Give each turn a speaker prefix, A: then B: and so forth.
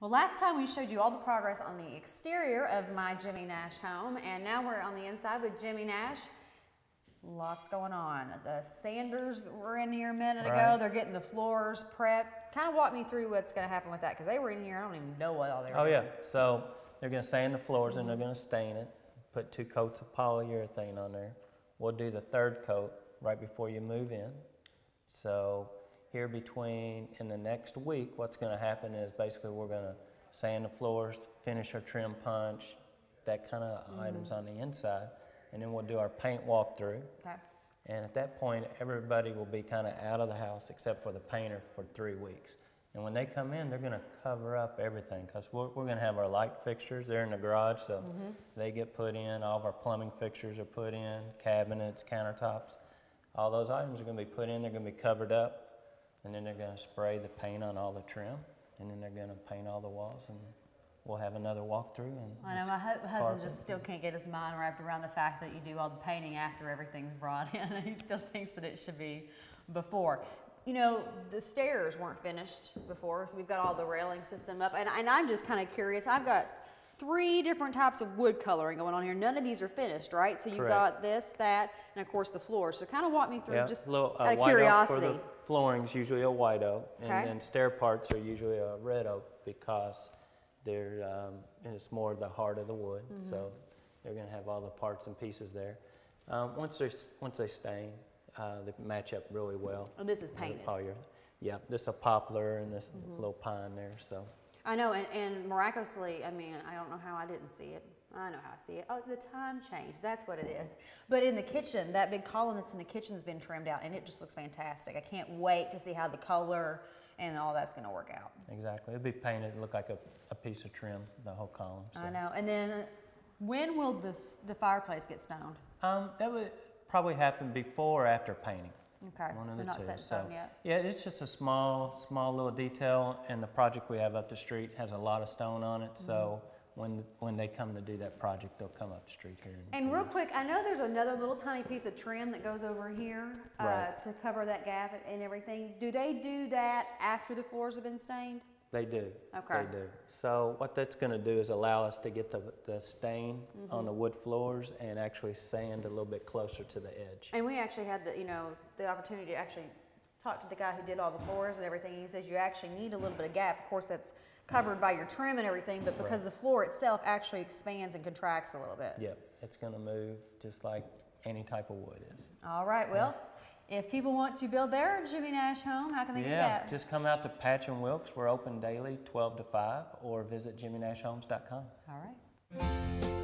A: Well, last time we showed you all the progress on the exterior of my Jimmy Nash home, and now we're on the inside with Jimmy Nash. Lots going on. The sanders were in here a minute ago. They're getting the floors prepped. Kind of walk me through what's going to happen with that, because they were in here. I don't even know what all they were doing.
B: Yeah. So they're going to sand the floors and they're going to stain it. Put 2 coats of polyurethane on there. We'll do the 3rd coat right before you move in. So here in the next week, what's going to happen is basically we're going to sand the floors, finish our trim punch, that kind of items on the inside, and then we'll do our paint walkthrough.
A: Okay.
B: And at that point, everybody will be kind of out of the house except for the painter for 3 weeks. And when they come in, they're going to cover up everything, because we're going to have our light fixtures there in the garage, so they get put in. All of our plumbing fixtures are put in, cabinets, countertops. All those items are going to be put in. They're going to be covered up. And then they're going to spray the paint on all the trim, and then they're going to paint all the walls, and we'll have another walkthrough. And
A: I know my husband just still can't get his mind wrapped around the fact that you do all the painting after everything's brought in, and he still thinks that it should be before. You know, the stairs weren't finished before, so we've got all the railing system up, and I'm just kind of curious. I've got 3 different types of wood coloring going on here. None of these are finished, right? So you've got this, that, and of course the floor. So kind of walk me through just out of curiosity.
B: For the flooring's usually a white oak, and then stair parts are usually a red oak, because they're it's more the heart of the wood. So they're going to have all the parts and pieces there. Once they stain, they match up really well.
A: And this is painted.
B: Yeah, this is a poplar and this little pine there. So.
A: I know, and miraculously, I mean, I don't know how I didn't see it. I know how I see it. Oh, the time change, that's what it is. But in the kitchen, that big column that's in the kitchen has been trimmed out, and it just looks fantastic. I can't wait to see how the color and all that's going to work out.
B: Exactly. It'll be painted to look like a piece of trim, the whole column. So.
A: I know. And then when will the fireplace get stoned?
B: That would probably happen before or after painting.
A: Okay, so not set in stone yet?
B: Yeah, it's just a small little detail, and the project we have up the street has a lot of stone on it, so when they come to do that project, they'll come up the street here.
A: And real quick, I know there's another little tiny piece of trim that goes over here to cover that gap and everything. Do they do that after the floors have been stained?
B: They do.
A: Okay.
B: They do. So what that's going to do is allow us to get the stain on the wood floors and actually sand a little bit closer to the edge.
A: And we actually had the opportunity to actually talk to the guy who did all the floors and everything. He says you actually need a little bit of gap. Of course, that's covered by your trim and everything, but because the floor itself actually expands and contracts a little bit.
B: Yep, it's going to move just like any type of wood is.
A: All right, well. If people want to build their Jimmy Nash home, how can they do that?
B: Just come out to Patch and Wilkes. We're open daily, 12 to 5, or visit jimmynashhomes.com.
A: All right.